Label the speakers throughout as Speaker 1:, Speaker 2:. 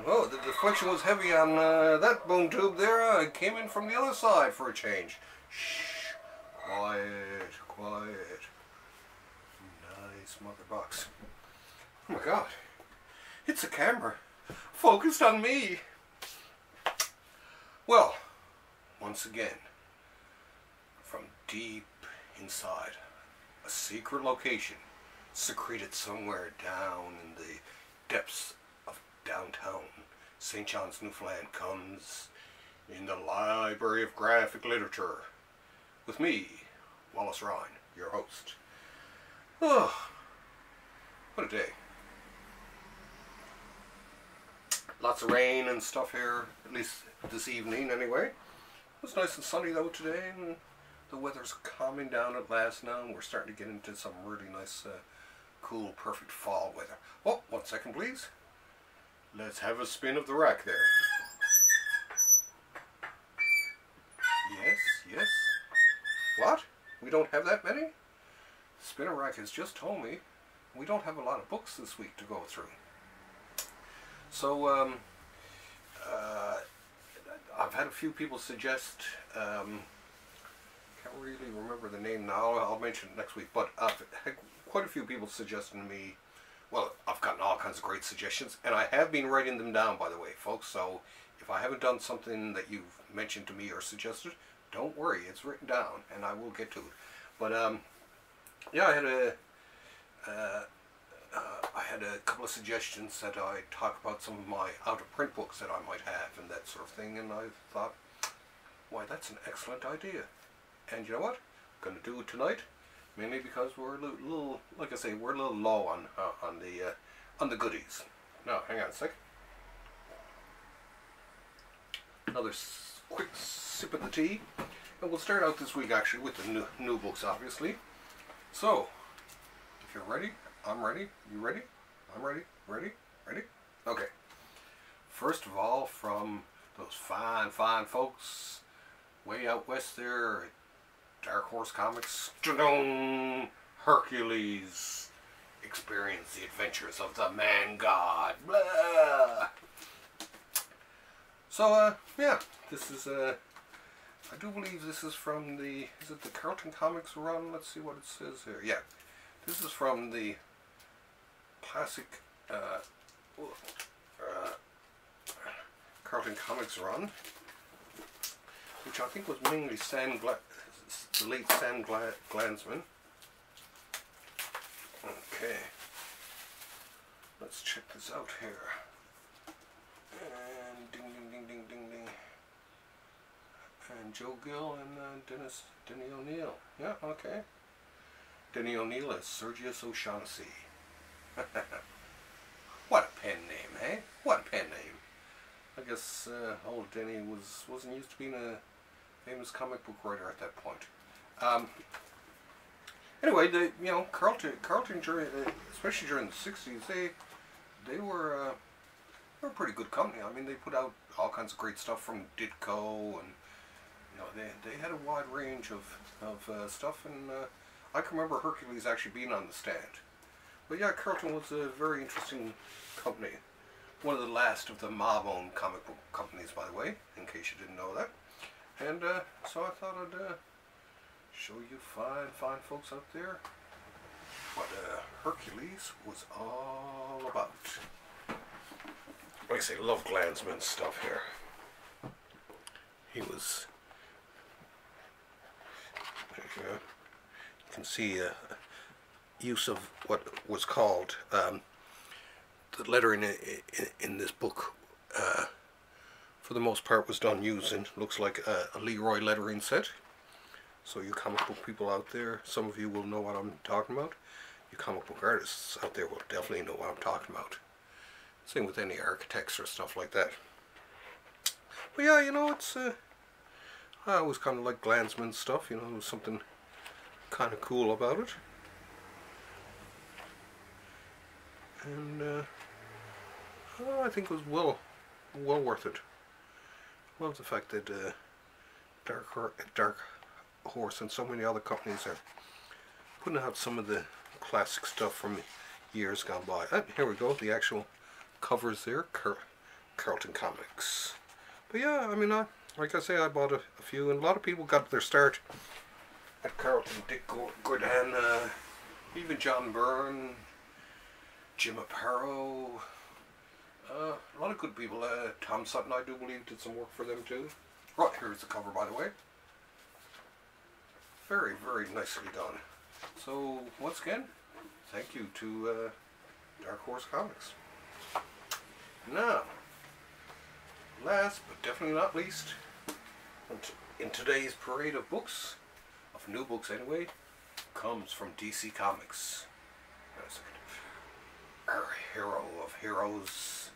Speaker 1: Oh, the deflection was heavy on that boom tube there. It came in from the other side for a change. Shh. Quiet, quiet. Nice mother box. Oh my god. It's a camera. Focused on me. Well, once again, from deep inside a secret location, secreted somewhere down in the depths of downtown St. John's, Newfoundland, comes in the Library of Graphic Literature with me, Wallace Ryan, your host. Oh, what a day. Lots of rain and stuff here, at least this evening anyway. It was nice and sunny though today, and the weather's calming down at last now, and we're starting to get into some really nice, cool, perfect fall weather. Oh, 1 second please. Let's have a spin of the rack there. Yes, yes. What? We don't have that many? Spinner rack has just told me we don't have a lot of books this week to go through. So, I've had a few people suggest, can't really remember the name now, I'll mention it next week, but I've had quite a few people suggesting to me, well, I've gotten all kinds of great suggestions, and I have been writing them down, by the way, folks, so if I haven't done something that you've mentioned to me or suggested, don't worry, it's written down, and I will get to it. But, yeah, I had a couple of suggestions that I talk about some of my out-of-print books that I might have and that sort of thing, and I thought, why, that's an excellent idea. And you know what? I'm going to do it tonight, mainly because we're a little, like I say, we're a little low on the goodies. Now, hang on a sec. Another quick sip of the tea, and we'll start out this week actually with the new books, obviously. So, if you're ready, I'm ready. You ready? I'm ready. Ready? Ready? Okay. First of all, from those fine, fine folks way out west there at Dark Horse Comics, Hercules, experience the adventures of the man-god. Blah. So, yeah, this is, I do believe this is from the, is it the Charlton Comics run? Let's see what it says here. Yeah, this is from the classic Charlton Comics run, which I think was mainly the late Sam Glanzman. Okay, let's check this out here. And ding ding ding ding ding ding. And Joe Gill and Denny O'Neill. Yeah, okay. Denny O'Neill as Sergius O'Shaughnessy. What a pen name, eh? What a pen name. I guess old Denny wasn't used to being a famous comic book writer at that point. Anyway, you know, Charlton during, especially during the '60s, they were a pretty good company. I mean, they put out all kinds of great stuff from Ditko, and you know, they had a wide range of stuff, and I can remember Hercules actually being on the stand. But yeah, Charlton was a very interesting company. One of the last of the mob-owned comic book companies, by the way, in case you didn't know that. And so I thought I'd show you fine, fine folks out there what Hercules was all about. Like I say, love Glanzman stuff here. He was, there you go. You can see use of what was called the lettering in this book for the most part was done using, looks like a Leroy lettering set. So you comic book people out there, some of you will know what I'm talking about. You comic book artists out there will definitely know what I'm talking about. Same with any architects or stuff like that. But yeah, you know, it's I always kind of like Glanzman stuff, you know, there was something kind of cool about it. And I think it was well worth it. I love the fact that Dark Horse and so many other companies are putting out some of the classic stuff from years gone by. Here we go, the actual covers there, Charlton Comics. But yeah, I mean, like I say, I bought a few, and a lot of people got their start at Carlton. Dick Gordon, even John Byrne, Jim Aparo, a lot of good people. Tom Sutton, I do believe, did some work for them too. Right, here's the cover, by the way. Very, very nicely done. So, once again, thank you to Dark Horse Comics. Now, last but definitely not least, in today's parade of books, of new books anyway, comes from DC Comics. Wait a second. Our hero of heroes,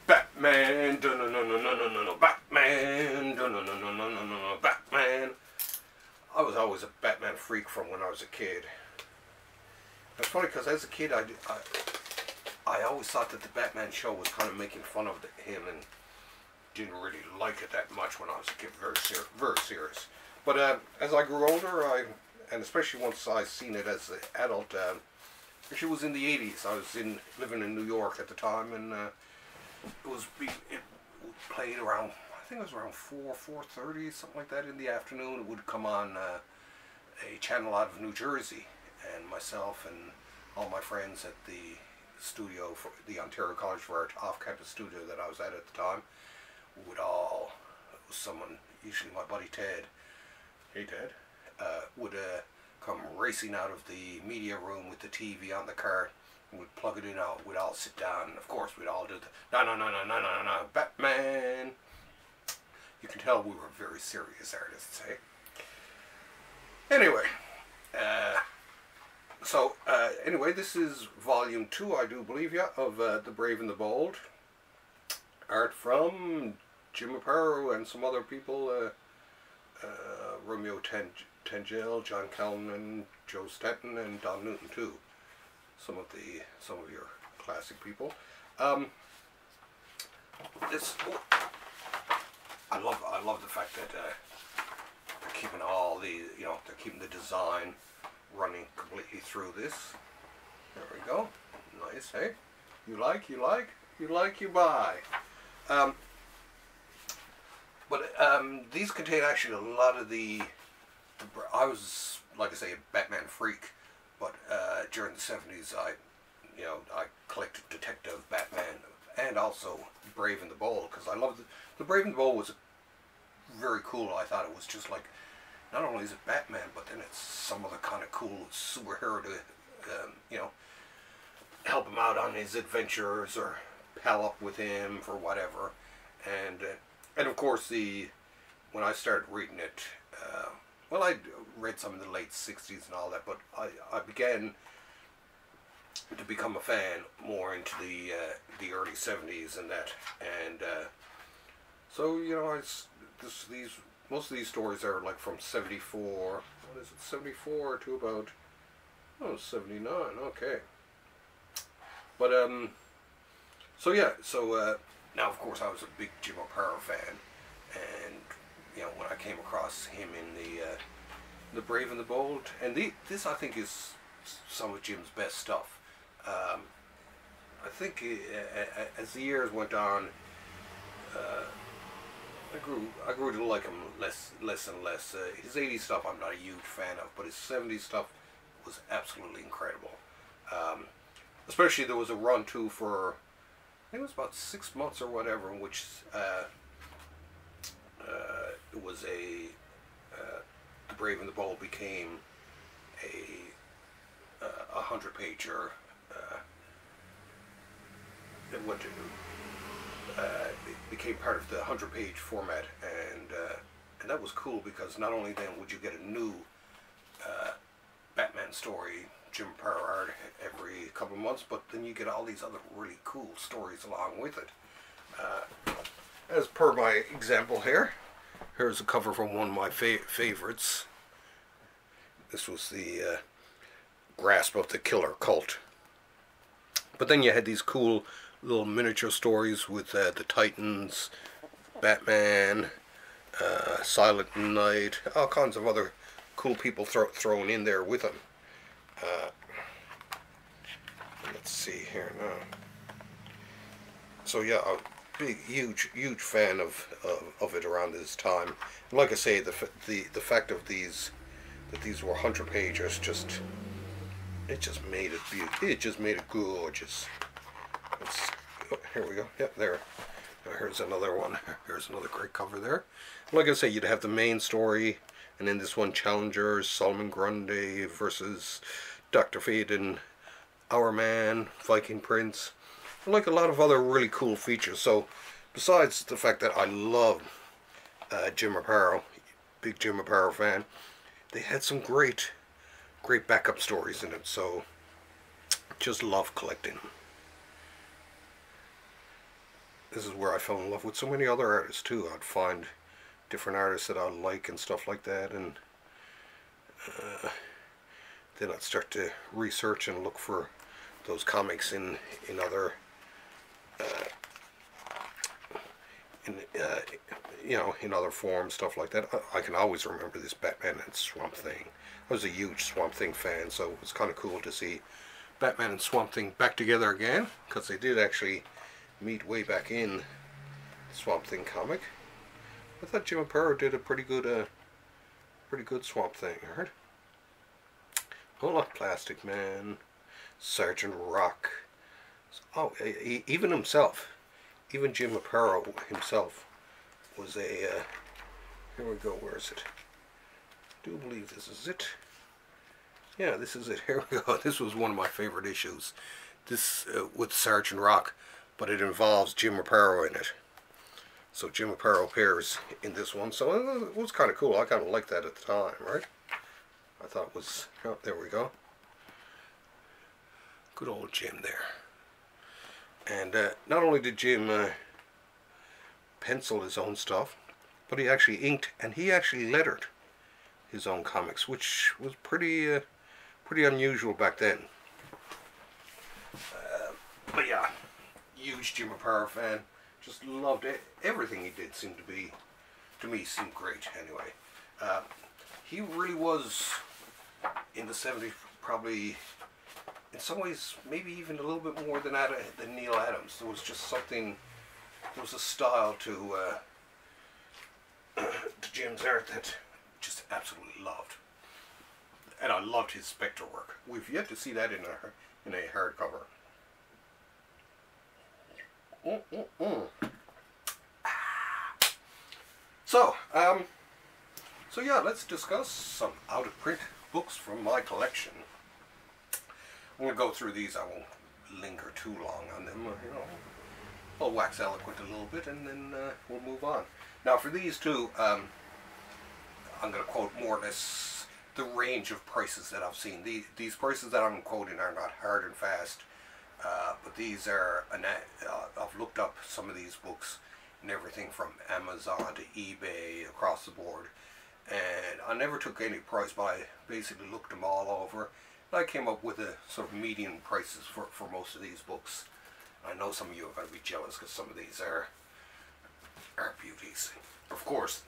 Speaker 1: Batman. No, Batman. No, Batman. I was always a Batman freak from when I was a kid. It's funny because as a kid, I always thought that the Batman show was kind of making fun of him, and didn't really like it that much when I was a kid. Very serious. But as I grew older, and especially once I seen it as an adult, actually it was in the 80s. I was living in New York at the time, and it played around, I think it was around 4:30, something like that in the afternoon. It would come on a channel out of New Jersey, and myself and all my friends at the studio, for the Ontario College for Art off-campus studio that I was at the time, would all, someone, usually my buddy Ted, hey Ted, would come racing out of the media room with the TV on the cart, and would plug it in. We'd all sit down, and of course we'd all do the no, Batman. You can tell we were very serious artists, eh? Anyway, anyway, this is volume 2, I do believe, yeah, of The Brave and the Bold. Art from Jim Aparo and some other people, Romeo Tangel, John Callan, Joe Stanton, and Don Newton too. Some of your classic people. I love the fact that they're keeping all the, they're keeping the design running completely through this. There we go. Nice, hey? You like, you buy. These contain actually a lot of I was, like I say, a Batman freak, but during the 70s I collected Detective Batman and also Brave and the Bold, because I loved the Brave and the Bold was very cool. I thought it was just like, not only is it Batman, but then it's some other kind of cool superhero to, help him out on his adventures or pal up with him for whatever. And of course, when I started reading it, well, I read some in the late 60s and all that, but I began to become a fan more into the early 70s and that, and so most of these stories are like from 74. What is it? 74 to about 79. Okay. But now of course I was a big Jim Aparo fan, and when I came across him in the Brave and the Bold, and this I think is some of Jim's best stuff. I think as the years went on, I grew to like him less and less. His 80s stuff I'm not a huge fan of, but his 70s stuff was absolutely incredible. Especially there was a run too for, I think it was about 6 months or whatever, in which it was The Brave and the Bold became a 100-pager. It became part of the 100-page format, and that was cool, because not only then would you get a new Batman story, Jim Aparo art, every couple of months, but then you get all these other really cool stories along with it. As per my example here, here's a cover from one of my favorites. This was the Grasp of the Killer Cult. But then you had these cool little miniature stories with the Titans, Batman, Silent Night, all kinds of other cool people thrown in there with them. Let's see here now. So yeah, a big, huge fan of it around this time. And like I say, the fact of these, that these were 100 pages, it just made it beautiful. It just made it gorgeous. Oh, here we go. Yep, there. Here's another one. Here's another great cover there. Like I say, you'd have the main story, and then this one, Challengers, Solomon Grundy versus Dr. Fate and Our Man, Viking Prince. Like a lot of other really cool features. So, besides the fact that I love Jim Aparo, big Jim Aparo fan, they had some great backup stories in it. So, just love collecting them. This is where I fell in love with so many other artists too. I'd find different artists that I like and stuff like that, and then I'd start to research and look for those comics in other you know, in other forms, stuff like that. I can always remember this Batman and Swamp Thing. I was a huge Swamp Thing fan, so it was kind of cool to see Batman and Swamp Thing back together again, because they did actually meet way back in Swamp Thing comic. I thought Jim Aparo did a pretty good Swamp Thing, right? Oh, look, Plastic Man, Sergeant Rock. Oh, even himself, even Jim Aparo himself was a, here we go, where is it? I do believe this is it. Yeah, this is it, here we go. This was one of my favorite issues. This, with Sergeant Rock, but it involves Jim Aparo in it. So Jim Aparo appears in this one, so it was kind of cool. I kind of liked that at the time, right? I thought it was, oh, there we go. Good old Jim there. And not only did Jim pencil his own stuff, but he actually inked and he actually lettered his own comics, which was pretty unusual back then. But yeah, huge Jim Aparo fan. Just loved it. Everything he did seemed to be, to me, seemed great anyway. He really was, in the 70s, probably, in some ways, maybe even a little bit more than Neil Adams. There was just something, there was a style to Jim's art that just absolutely loved. And I loved his Spectre work. We've yet to see that in a hardcover. So yeah, let's discuss some out-of-print books from my collection. I'm going to go through these. I won't linger too long on them. You know, I'll wax eloquent a little bit, and then we'll move on. Now, for these two, I'm going to quote more or less the range of prices that I've seen. These prices that I'm quoting are not hard and fast. But these are, I've looked up some of these books and everything from Amazon to eBay across the board, and I never took any price, but I basically looked them all over, and I came up with a sort of median prices for most of these books. I know some of you are going to be jealous because some of these are beauties. Of course,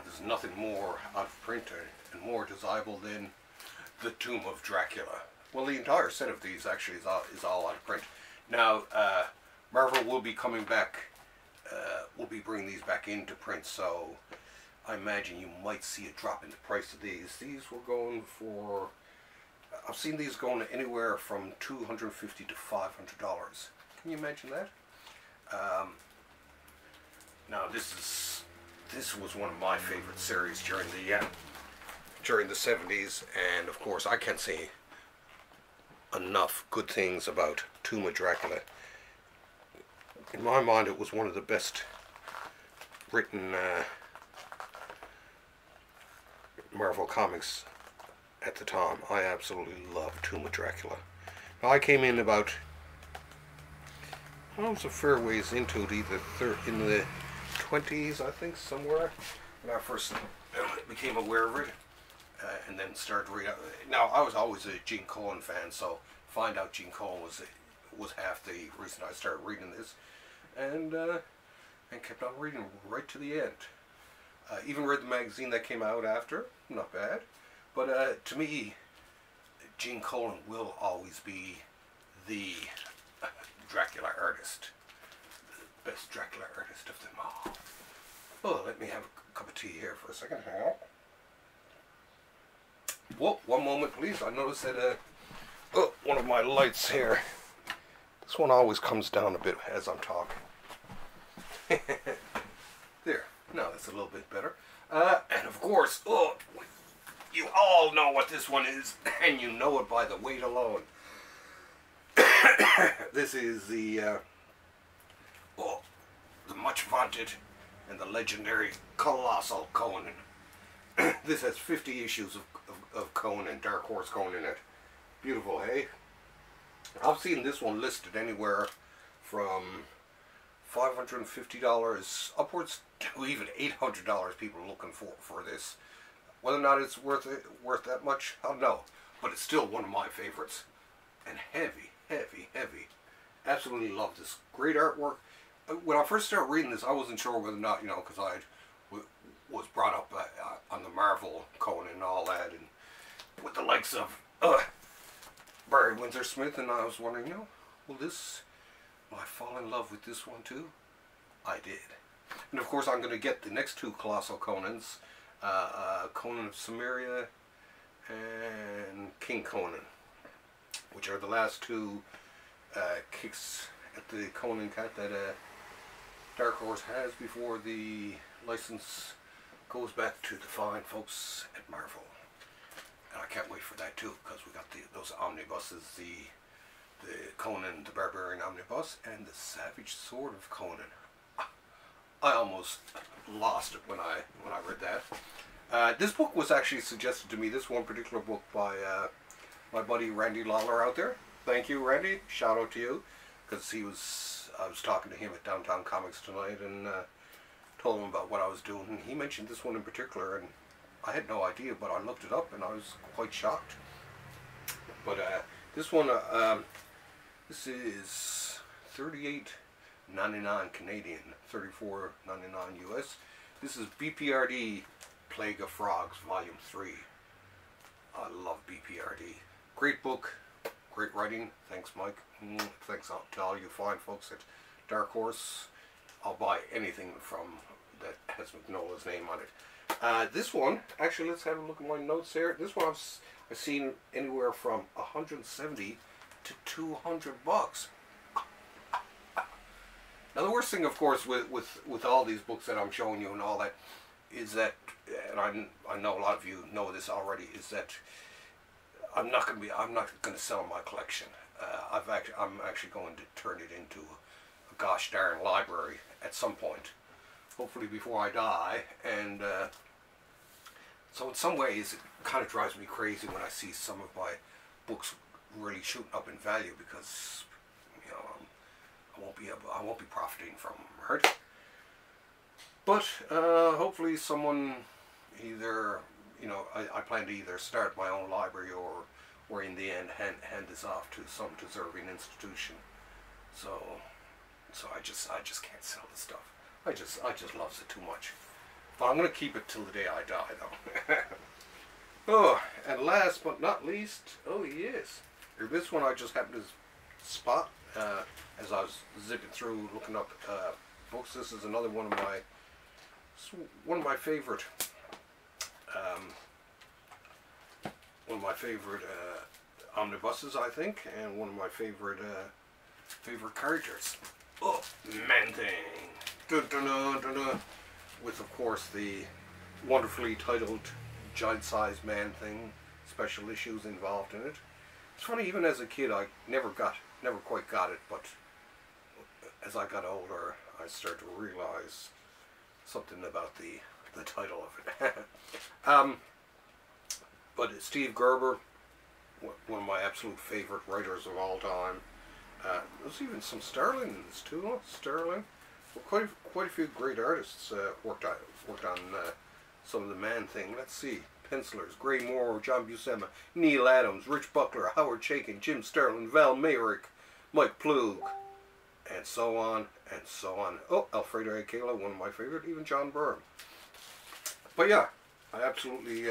Speaker 1: there's nothing more out of print and more desirable than The Tomb of Dracula. Well, the entire set of these actually is all out of print. Now, Marvel will be coming back, will be bringing these back into print, so I imagine you might see a drop in the price of these. These were going for, I've seen these going anywhere from $250 to $500. Can you imagine that? Now, this was one of my favorite series during the 70s, and of course, I can't say enough good things about Tomb of Dracula. In my mind, it was one of the best written Marvel comics at the time. I absolutely loved Tomb of Dracula. Now, I came in about, I was a fair ways into it, either in the 20s, I think, somewhere, when I first became aware of it. And then started reading. Now, I was always a Gene Colan fan, so find out Gene Colan was half the reason I started reading this, and kept on reading right to the end. Even read the magazine that came out after. Not bad, but to me, Gene Colan will always be the Dracula artist. The best Dracula artist of them all. Oh, let me have a cup of tea here for a second. Whoa, one moment please. I noticed that one of my lights here, this one always comes down a bit as I'm talking. There, now that's a little bit better. And of course, you all know what this one is, and you know it by the weight alone. This is the much vaunted and the legendary Colossal Conan. This has 50 issues of Conan, Dark Horse Conan in it. Beautiful, hey? I've seen this one listed anywhere from $550 upwards to even $800. People looking for this. Whether or not it's worth that much, I don't know. But it's still one of my favorites. And heavy, heavy, heavy. Absolutely love this. Great artwork. When I first started reading this, I wasn't sure whether or not, you know, because I was brought up on the Marvel Conan and all that, and with the likes of Barry Windsor Smith, and I was wondering, you know, will I fall in love with this one too? I did. And of course I'm going to get the next two Colossal Conans, Conan of Samaria and King Conan, which are the last two kicks at the Conan cat that Dark Horse has before the license goes back to the fine folks at Marvel. And I can't wait for that too, because we got those omnibuses, the Conan the Barbarian Omnibus and the Savage Sword of Conan. I almost lost it when I read that. This book was actually suggested to me, this one particular book, by my buddy Randy Lawler out there. Thank you, Randy. Shout out to you, because I was talking to him at Downtown Comics tonight and told him about what I was doing, and he mentioned this one in particular, and I had no idea, but I looked it up and I was quite shocked. But this one, this is $38.99 Canadian, $34.99 US. This is BPRD Plague of Frogs Volume 3. I love BPRD. Great book, great writing. Thanks, Mike. Thanks to all you fine folks at Dark Horse. I'll buy anything from that has McNola's name on it. This one, actually, let's have a look at my notes here. This one I've seen anywhere from $170 to $200. Now the worst thing, of course, with all these books that I'm showing you and all that, is that, and I know a lot of you know this already, is that I'm not going to sell my collection. I'm actually going to turn it into a gosh darn library at some point, hopefully before I die. And so in some ways it kind of drives me crazy when I see some of my books really shooting up in value, because you know I won't be profiting from them, right? But hopefully someone either, you know, I plan to either start my own library or in the end hand this off to some deserving institution. So I just can't sell this stuff. I just loves it too much. But I'm gonna keep it till the day I die, though. Oh, and last but not least, oh yes, this one I just happened to spot as I was zipping through looking up books. This is another one of my favorite omnibuses, I think, and one of my favorite characters. Oh, Man-Thing. Dun, dun, dun, dun, dun. With, of course, the wonderfully titled giant-sized Man-Thing special issues involved in it. It's funny, even as a kid, I never quite got it, but as I got older, I started to realize something about the title of it. But Steve Gerber, one of my absolute favorite writers of all time. There's even some Sterling in this too. Sterling. Well, quite a few great artists worked on some of the Man-Thing. Let's see. Pencilers: Gray Moore, John Buscema, Neil Adams, Rich Buckler, Howard Chaykin, Jim Sterling, Val Mayrick, Mike Plug, and so on and so on. Oh, Alfredo Akela, one of my favorite, even John Byrne. But yeah, I absolutely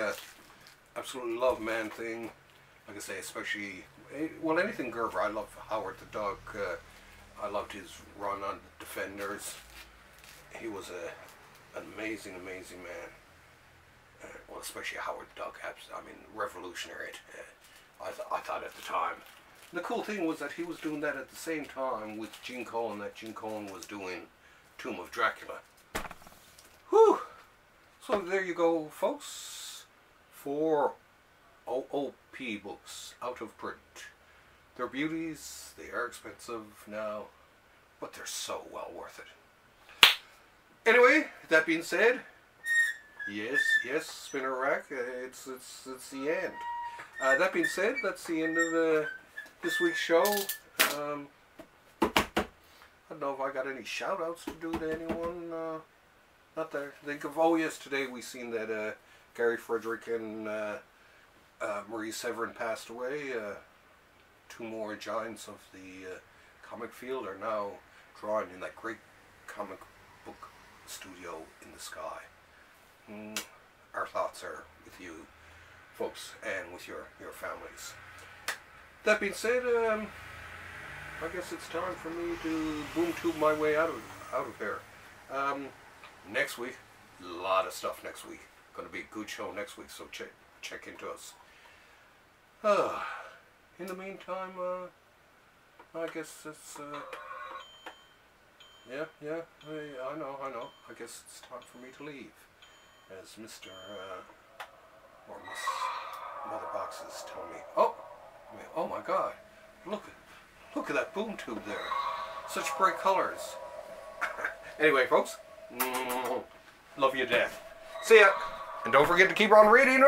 Speaker 1: love Man-Thing. like I say, especially, well, anything Gerber. I love Howard the Duck. I loved his run on Defenders. He was an amazing, amazing man. Well, especially Howard the Duck. I mean, revolutionary. I thought at the time. The cool thing was that he was doing that at the same time with Gene Colan, that Gene Colan was doing Tomb of Dracula. Whew! So there you go, folks. 4 OOP books out of print. They're beauties, they are expensive now, but they're so well worth it. Anyway, that being said, yes, Spinner Rack, it's the end. That being said, that's the end of this week's show. I don't know if I got any shout outs to do to anyone. Not that I think of. Oh yes, today we seen that Gary Frederick and Marie Severin passed away. 2 more giants of the comic field are now drawing in that great comic book studio in the sky. Our thoughts are with you folks and with your families. That being said, I guess it's time for me to boom tube my way out of here. Next week, a lot of stuff next week. Going to be a good show next week, so check into us. In the meantime, I guess it's yeah, I know. I guess it's time for me to leave, as Mr. or Miss Mother Boxes tell me. Oh my God! Look at that boom tube there. Such bright colors. Anyway, folks, love you to death. See ya, and don't forget to keep on reading.